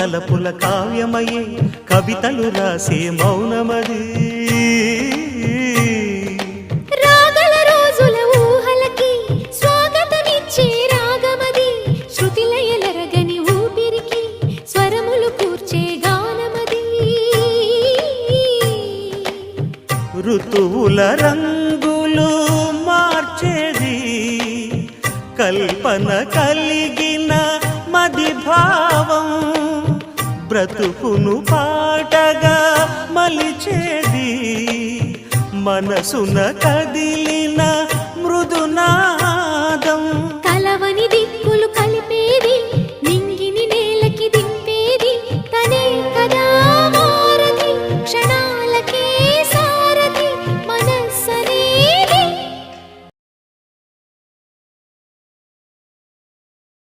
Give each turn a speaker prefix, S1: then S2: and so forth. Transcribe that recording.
S1: తలపుల కావ్యమయే కవితలు రాసే మౌనమది
S2: రాగల రోజుల ఊహలకి స్వాగతమిచ్చే రాగమది శృతిలయలరగని ఊపిరికి స్వరములు కూర్చే గానమది
S1: ఋతువుల రంగులు మార్చేది కల్పన కలిగిన మది భావం బ్రతుకును పాటగా మలిచేది మనసున కదిలిన మృదునా